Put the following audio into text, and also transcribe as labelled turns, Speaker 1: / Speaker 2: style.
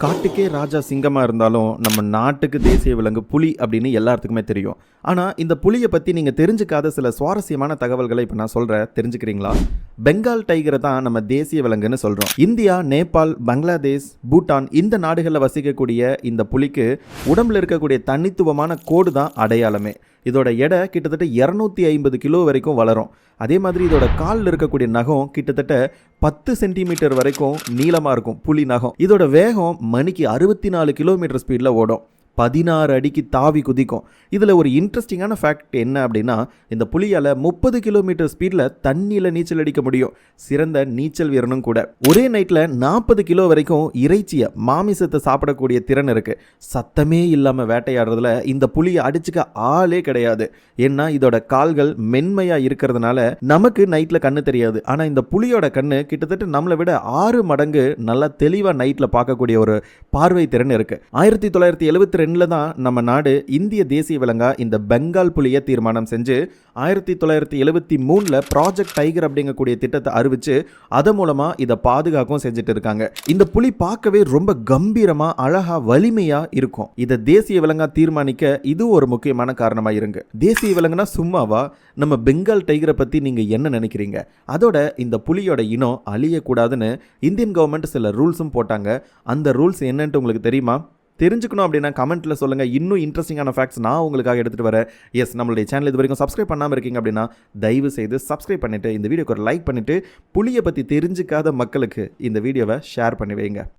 Speaker 1: காட்டுக்கே ராஜா சிங்கமாக இருந்தாலும் நம்ம நாட்டுக்கு தேசிய விலங்கு புலி அப்படின்னு எல்லாத்துக்குமே தெரியும். ஆனால் இந்த புலியை பற்றி நீங்கள் தெரிஞ்சுக்காத சில சுவாரஸ்யமான தகவல்களை இப்போ நான் சொல்கிறேன், தெரிஞ்சுக்கிறீங்களா? பெங்கால் டைகரை தான் நம்ம தேசிய விலங்குன்னு சொல்கிறோம். இந்தியா, நேபாள், பங்களாதேஷ், பூட்டான் இந்த நாடுகளில் வசிக்கக்கூடிய இந்த புலிக்கு உடம்புல இருக்கக்கூடிய தனித்துவமான கோடு தான் அடையாளமே. இதோட எடை கிட்டத்தட்ட 250 கிலோ வரைக்கும் வளரும். அதே மாதிரி இதோட காலில் இருக்கக்கூடிய நகம் கிட்டத்தட்ட 10 சென்டிமீட்டர் வரைக்கும் நீளமாக இருக்கும். புலி நகம். இதோட வேகம் மணிக்கு 64 கிலோமீட்டர் ஸ்பீடில் ஓடும். 16 அடிக்கு தாவி குதிக்கும். இதில் ஒரு இன்ட்ரெஸ்டிங்கான ஃபேக்ட் என்ன அப்படின்னா, இந்த புலியால் 30 கிலோமீட்டர் ஸ்பீடில் தண்ணியில் நீச்சல் அடிக்க முடியும். சிறந்த நீச்சல் வீரனும் கூட. ஒரே நைட்டில் 40 கிலோ வரைக்கும் இறைச்சியை, மாமிசத்தை சாப்பிடக்கூடிய திறன் இருக்குது. சத்தமே இல்லாமல் வேட்டையாடுறதுல இந்த புலியை அடிச்சுக்க ஆளே கிடையாது. ஏன்னா இதோட கால்கள் மென்மையாக இருக்கிறதுனால நமக்கு நைட்டில் கண்ணு தெரியாது. ஆனால் இந்த புலியோட கண்ணு கிட்டத்தட்ட நம்மளை விட 6 மடங்கு நல்லா தெளிவாக நைட்டில் பார்க்கக்கூடிய ஒரு பார்வை திறன் இருக்குது. 1972 தான் நம்ம நாடு இந்திய தேசிய விலங்கா இந்த பெங்கால் புலியை தீர்மானம் செஞ்சு 1973 ப்ராஜெக்ட் டைகர் அப்படிங்கக்கூடிய திட்டத்தை அறிவிச்சு அதன் மூலமா இதை பாதுகாக்கவும் செஞ்சுட்டு இருக்காங்க. இந்த புலி பார்க்கவே ரொம்ப கம்பீரமா, அழகா, வலிமையா இருக்கும். இதை தேசிய விலங்கா தீர்மானிக்க இது ஒரு முக்கியமான காரணமா இருங்க. தேசிய விலங்குனா சும்மாவா? நம்ம பெங்கால் டைகரை பத்தி நீங்க என்ன நினைக்கிறீங்க? அதோட இந்த புலியோட இனம் அழியக்கூடாதுன்னு இந்தியன் கவர்மெண்ட் சில ரூல்ஸும் போட்டாங்க. அந்த ரூல்ஸ் என்னன்ட்டு உங்களுக்கு தெரியுமா? தெரிஞ்சுக்கணும் அப்படின்னா கமெண்ட்டில் சொல்லுங்கள். இன்னும் இன்ட்ரெஸ்டிங்கான ஃபேக்ட்ஸ் நான் உங்களுக்காக எடுத்துகிட்டு வரேன். எஸ், நம்மளுடைய சேனல் இது வரைக்கும் சப்ஸ்கிரைப் பண்ணாமல் இருக்கீங்க அப்படின்னா தயவு செய்து சப்ஸ்கிரைப் பண்ணிவிட்டு இந்த வீடியோக்கு ஒரு லைக் பண்ணிவிட்டு புலியை பற்றி தெரிஞ்சுக்காத மக்களுக்கு இந்த வீடியோவை ஷேர் பண்ணி வைங்க.